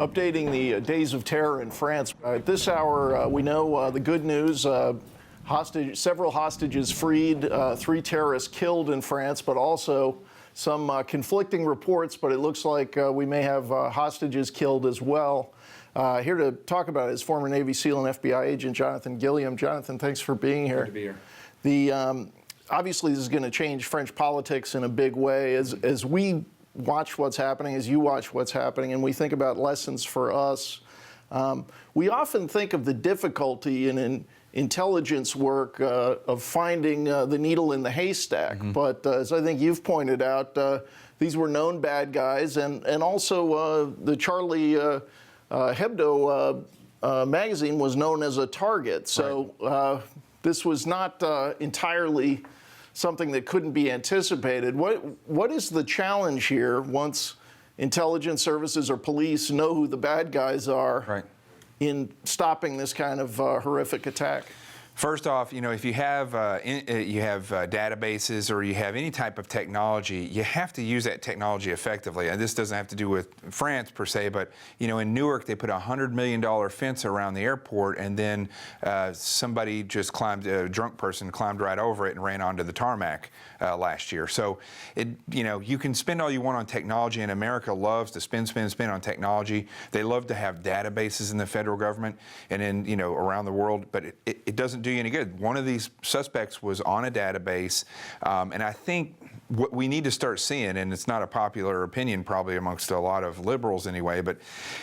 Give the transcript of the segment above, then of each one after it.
Updating the days of terror in France. At this hour, we know the good news. Several hostages freed, 3 terrorists killed in France, but also some conflicting reports, but it looks like we may have hostages killed as well. Here to talk about it is former Navy SEAL and FBI agent Jonathan Gilliam. Jonathan, thanks for being here. Good to be here. Obviously, this is going to change French politics in a big way. As we watch what's happening, as you watch what's happening, and we think about lessons for us, we often think of the difficulty in intelligence work of finding the needle in the haystack. Mm-hmm. But as I think you've pointed out, these were known bad guys, and also the Charlie Hebdo magazine was known as a target. So right. This was not entirely something that couldn't be anticipated. What is the challenge here once intelligence services or police know who the bad guys are? Right. In stopping this kind of horrific attack? First off, if you have databases or you have any type of technology, you have to use that technology effectively. And this doesn't have to do with France per se, but in Newark they put a $100 million fence around the airport, and then somebody just a drunk person climbed right over it and ran onto the tarmac last year. So you can spend all you want on technology, and America loves to spend on technology. They love to have databases in the federal government and in around the world, but it doesn't do you any good. One of these suspects was on a database, and I think what we need to start seeing, and it's not a popular opinion probably amongst a lot of liberals anyway, but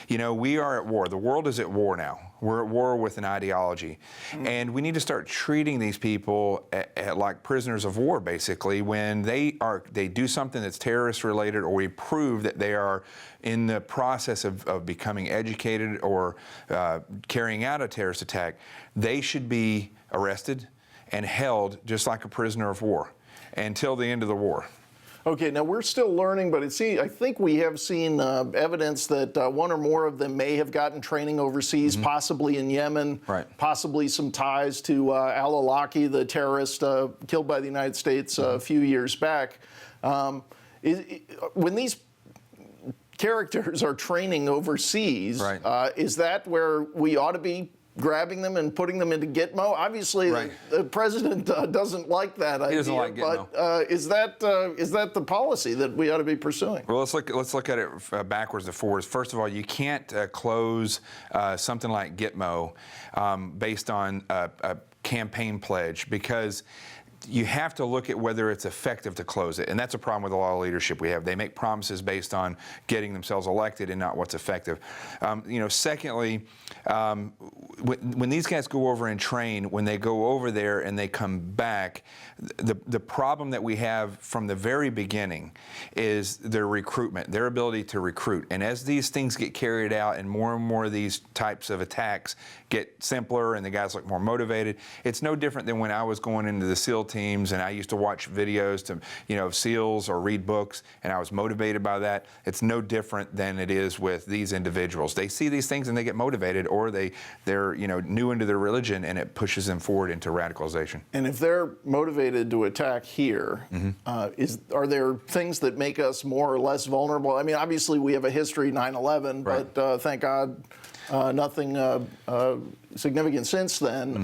we are at war. The world is at war now. We're at war with an ideology, and we need to start treating these people like prisoners of war, basically, when they do something that's terrorist related, or we prove that they are in the process of becoming educated or carrying out a terrorist attack. They should be arrested and held just like a prisoner of war until the end of the war. Okay, now we're still learning, but I think we have seen evidence that one or more of them may have gotten training overseas, possibly in Yemen, possibly some ties to al-Awlaki, the terrorist killed by the United States a few years back. When these characters are training overseas, is that where we ought to be grabbing them and putting them into Gitmo? Obviously, the president doesn't like that idea. He doesn't like Gitmo. But is that the policy that we ought to be pursuing? Well, let's look at it backwards to forwards. First of all, you can't close something like Gitmo based on a campaign pledge, because you have to look at whether it's effective to close it. And that's a problem with a lot of leadership we have. They make promises based on getting themselves elected and not what's effective. Secondly, when these guys go over and train, when they go over there and they come back, the problem that we have from the very beginning is their recruitment, their ability to recruit. And as these things get carried out and more of these types of attacks get simpler and the guys look more motivated, it's no different than when I was going into the SEAL teams and I used to watch videos of SEALs or read books, and I was motivated by that. It's no different than it is with these individuals. They see these things and they get motivated, or they're new into their religion, and it pushes them forward into radicalization. And if they're motivated to attack here, are there things that make us more or less vulnerable? I mean, obviously we have a history, 9/11, but thank God nothing significant since then.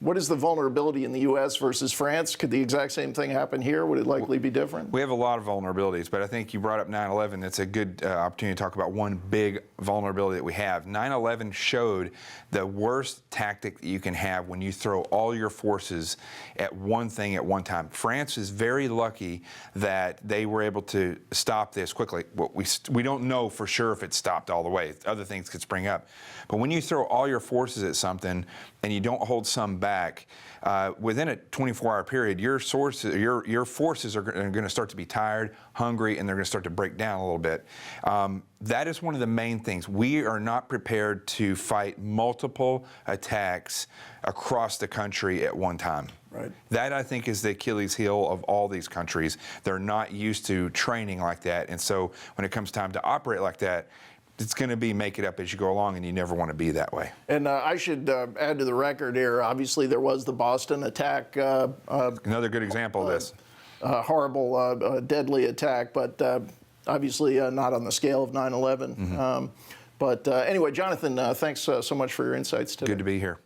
What is the vulnerability in the U.S. versus France? Could the exact same thing happen here? Would it likely be different? We have a lot of vulnerabilities, but I think you brought up 9/11. That's a good opportunity to talk about one big vulnerability that we have. 9/11 showed the worst tactic that you can have when you throw all your forces at one thing at one time. France is very lucky that they were able to stop this quickly. We don't know for sure if it stopped all the way. Other things could spring up. But when you throw all your forces at something and you don't hold some back, within a 24-hour period, your forces are going to start to be tired, hungry, and they're going to start to break down a little bit. That is one of the main things. We are not prepared to fight multiple attacks across the country at one time. Right. That, I think, is the Achilles heel of all these countries. They're not used to training like that, and so when it comes time to operate like that, it's going to be make it up as you go along, and you never want to be that way. And I should add to the record here, obviously there was the Boston attack. Another good example of this. Horrible, deadly attack, but obviously not on the scale of 9/11. But anyway, Jonathan, thanks so much for your insights today. Good to be here.